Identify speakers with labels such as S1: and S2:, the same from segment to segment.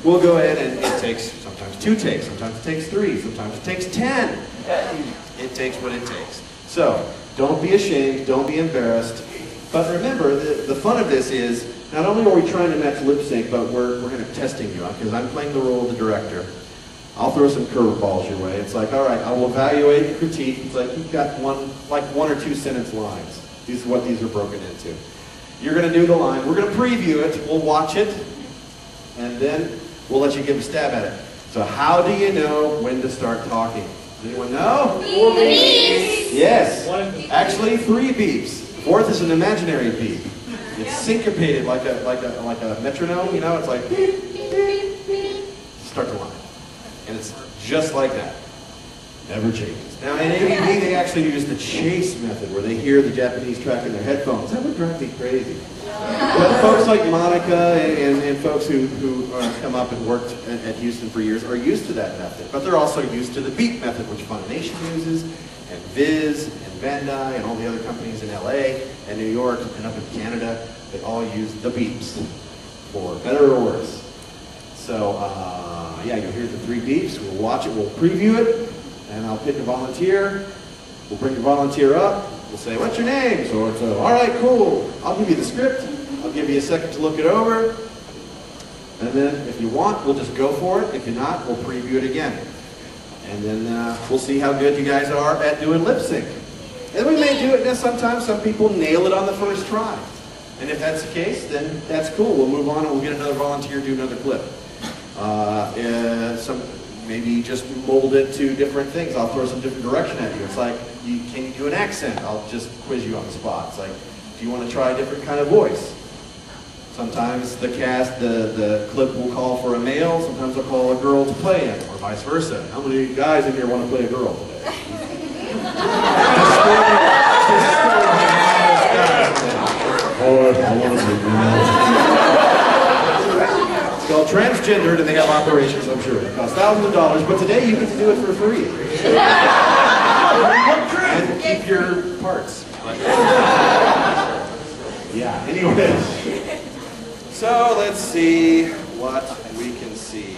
S1: we'll go ahead and it takes sometimes 2 takes, sometimes it takes 3, sometimes it takes 10. It takes what it takes. So, don't be ashamed, don't be embarrassed. But remember, the fun of this is, not only are we trying to match lip sync, but we're kind of testing you, because I'm playing the role of the director. I'll throw some curveballs your way. It's like, all right, I will evaluate and critique. It's like, you've got 1 or 2 sentence lines. These are what these are broken into. You're going to do the line. We're going to preview it. We'll watch it. And then we'll let you give a stab at it. So how do you know when to start talking? Does anyone know?
S2: 4 beeps.
S1: Yes. Actually, 3 beeps. 4th is an imaginary beep. It's syncopated like a metronome. You know, it's like beep, beep, beep. Start the line. And it's just like that. Never changes. Now in ABB they actually use the chase method where they hear the Japanese track in their headphones. That would drive me crazy. But folks like Monica and folks who come up and worked at Houston for years are used to that method. But they're also used to the beep method, which Funimation uses, and Viz, and Bandai, and all the other companies in LA, and New York, and up in Canada. They all use the beeps, for better or worse. So, yeah, you'll hear the 3 beeps. We'll watch it, we'll preview it, and I'll pick a volunteer. We'll bring the volunteer up. We'll say, what's your name? So it's, all right, cool. I'll give you the script. I'll give you a second to look it over. And then, if you want, we'll just go for it. If you're not, we'll preview it again. And then we'll see how good you guys are at doing lip sync. And we may do it, and sometimes some people nail it on the first try. And if that's the case, then that's cool. We'll move on and we'll get another volunteer to do another clip. Maybe just mold it to different things. I'll throw some different direction at you. It's like, can you do an accent? I'll just quiz you on the spot. It's like, do you want to try a different kind of voice? Sometimes the cast, the clip will call for a male. Sometimes they'll call a girl to play it, or vice versa. How many guys in here want to play a girl today? It's called transgendered, and they have operations, I'm sure. It costs thousands of dollars, but today you get to do it for free. And keep your parts. Yeah, anyways. So let's see what we can see.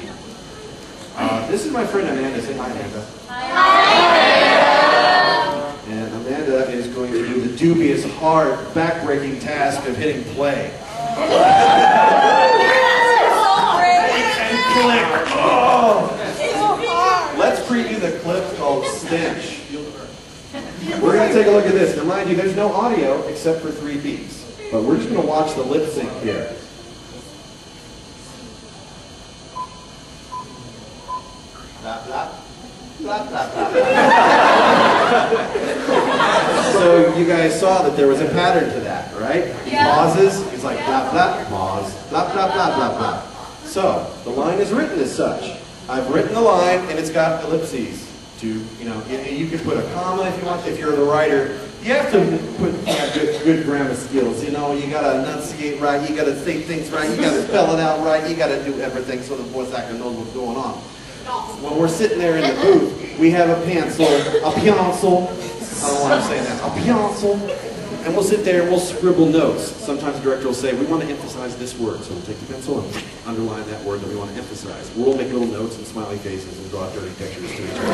S1: This is my friend Amanda. Say hi, Amanda. Hi. And Amanda is going to do the dubious, hard, back-breaking task of hitting play. Click. Oh. Let's preview the clip called Stench. We're going to take a look at this. Now mind you, there's no audio except for 3 beeps. But we're just going to watch the lip sync here. Blah, blah. Blah, blah, blah. So you guys saw that there was a pattern to that, right? He pauses, he's like blah, blah, pause, blah, blah, blah, blah, blah. So, the line is written as such. I've written the line, and it's got ellipses. You can put a comma if you want. If you're the writer, you have to have good grammar skills. You know, you got to enunciate right. You got to say things right. You got to spell it out right. You got to do everything so the voice actor knows what's going on. When we're sitting there in the booth, we have a pencil, I don't know why I'm saying that, a pencil. And we'll sit there and we'll scribble notes. Sometimes the director will say, we want to emphasize this word. So we'll take the pencil and underline that word that we want to emphasize. We'll make little notes and smiley faces and draw dirty pictures to each other.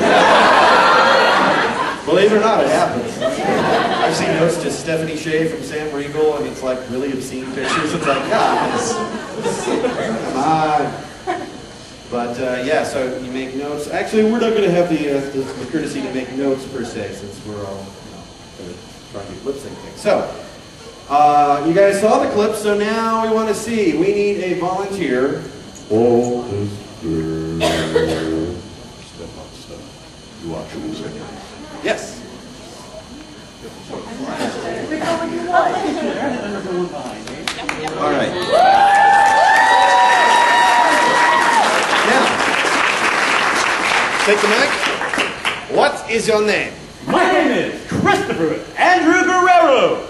S1: Believe it or not, it happens. I've seen notes to Stephanie Shea from Sam Riegel, and it's like really obscene pictures. It's like, guys, come on. But yeah, so you make notes. Actually, we're not going to have the courtesy to make notes per se, since we're all going to try and do lip sync things. So, you guys saw the clip, so now we want to see. We need a volunteer. Oh, this girl. Step on stuff. You watch what you say. Yes. All right. Take the mic. What is your name?
S3: My name is Christopher Andrew Guerrero.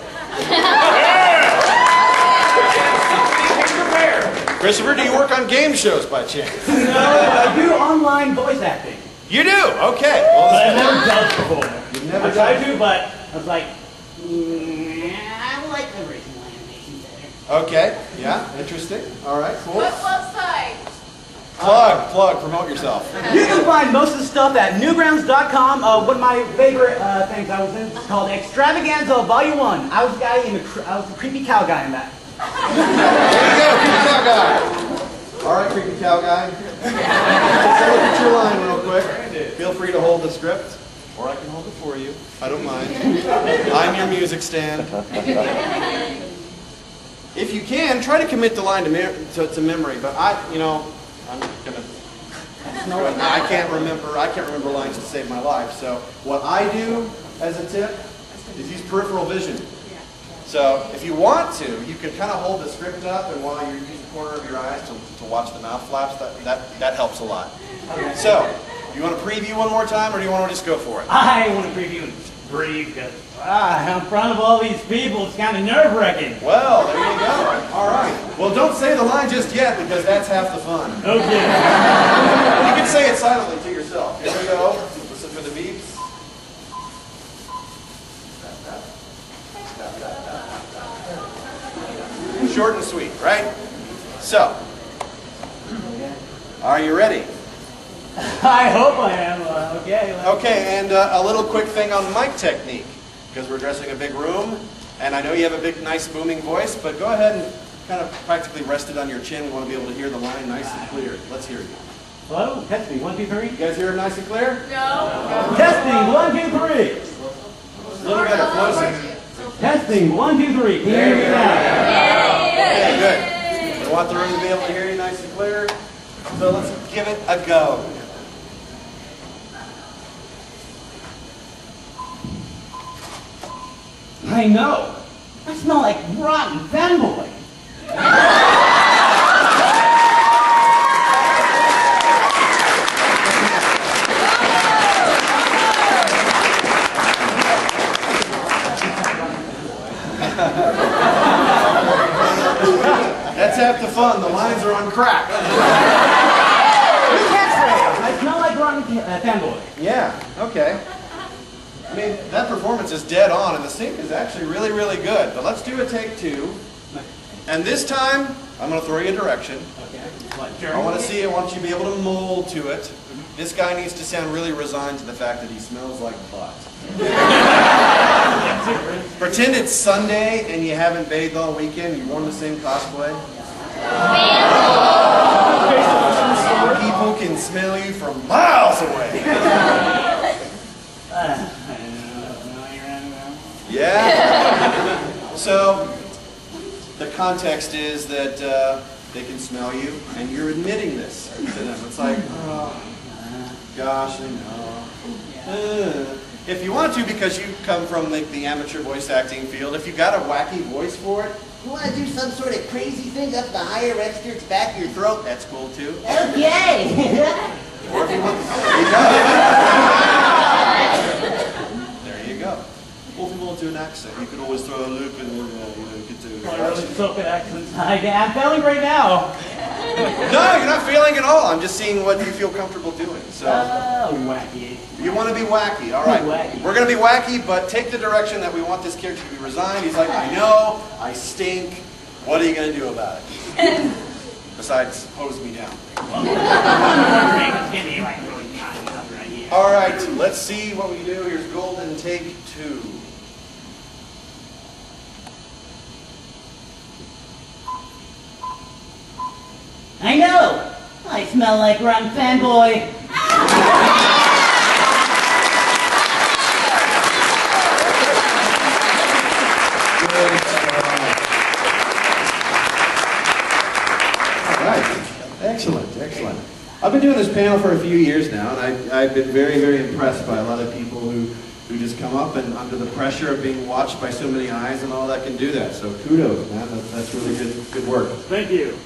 S1: Christopher, do you work on game shows by chance?
S3: No, I do online voice acting.
S1: You do? Okay. Well,
S3: but I've never done it before.
S1: You've never
S3: I tried to, but I was like, I like the original animation better.
S1: Okay. Yeah. Interesting. All right. Cool.
S2: What side?
S1: I Promote yourself.
S3: You can find most of the stuff at newgrounds.com. One of my favorite things I was in is called Extravaganza Volume 1. I was the guy I was the creepy cow guy in that.
S1: There you go, creepy cow guy. All right, creepy cow guy. Say look at your line real quick. Feel free to hold the script, or I can hold it for you. I don't mind. I'm your music stand. If you can, try to commit the line to memory. But I'm gonna. I can't remember lines to save my life. So what I do as a tip is use peripheral vision. So if you want to, you can kind of hold the script up, and while you use the corner of your eyes to watch the mouth flaps, that helps a lot. So, you want to preview one more time, or do you want to just go for it?
S3: I want to preview and breathe, because in front of all these people, it's kind of nerve-wracking.
S1: Well, there you go. All right. Well, don't say the line just yet, because that's half the fun.
S3: Okay.
S1: You can say it silently to yourself. Here we go. Listen for the beeps. Short and sweet, right? So, are you ready?
S3: I hope I am. Okay.
S1: Okay, and a little quick thing on mic technique, because we're addressing a big room, and I know you have a big, nice, booming voice, but go ahead and kind of practically rest it on your chin. We want to be able to hear the line nice and clear. Let's hear you.
S3: Hello? Testing, 1, 2, 3.
S1: You guys hear it nice and clear?
S2: No.
S3: Testing, 1, 2, 3.
S1: A little better, closer.
S3: Testing, 1, 2, 3. Can you hear me now?
S1: Okay, good. We want the room to be able to hear you nice and clear, so let's give it a go.
S3: I know. I smell like rotten fanboy.
S1: That's half the fun. The lines are on crack.
S3: I smell like rotten fanboy.
S1: Yeah, okay. I mean, that performance is dead on, and the sync is actually really, really good. But let's do a take 2. And this time, I'm going to throw you a direction.
S3: Okay.
S1: I want to see, I want you to be able to mold to it. This guy needs to sound really resigned to the fact that he smells like butt. Pretend it's Sunday and you haven't bathed all weekend. You've worn the same cosplay. People can smell you from miles away. Yeah. So the context is that they can smell you, and you're admitting this to them. It's like, oh, gosh, I know. If you want to, because you come from like the amateur voice acting field, if you got a wacky voice for it, you want to do some sort of crazy thing up the higher register at the back of your throat, that's cool too.
S2: Okay.
S1: Or if you want, there you go. Or if you want to do an accent, you could always throw a loop in there, get to
S3: Good accents. I'm failing right now.
S1: No, you're not failing at all. I'm just seeing what you feel comfortable doing. So
S3: wacky.
S1: you want to be wacky, all right.
S3: Wacky.
S1: We're going to be wacky, but take the direction that we want this character to be resigned. He's like, I know, I stink. What are you going to do about it? Besides, hose me down. All right, let's see what we do. Here's golden take 2.
S2: I know. I smell like rotten fanboy.
S1: All right, excellent, excellent. I've been doing this panel for a few years now, and I've been very, very impressed by a lot of people who just come up and under the pressure of being watched by so many eyes and all that can do that. So kudos, man. That's really good work.
S3: Thank you.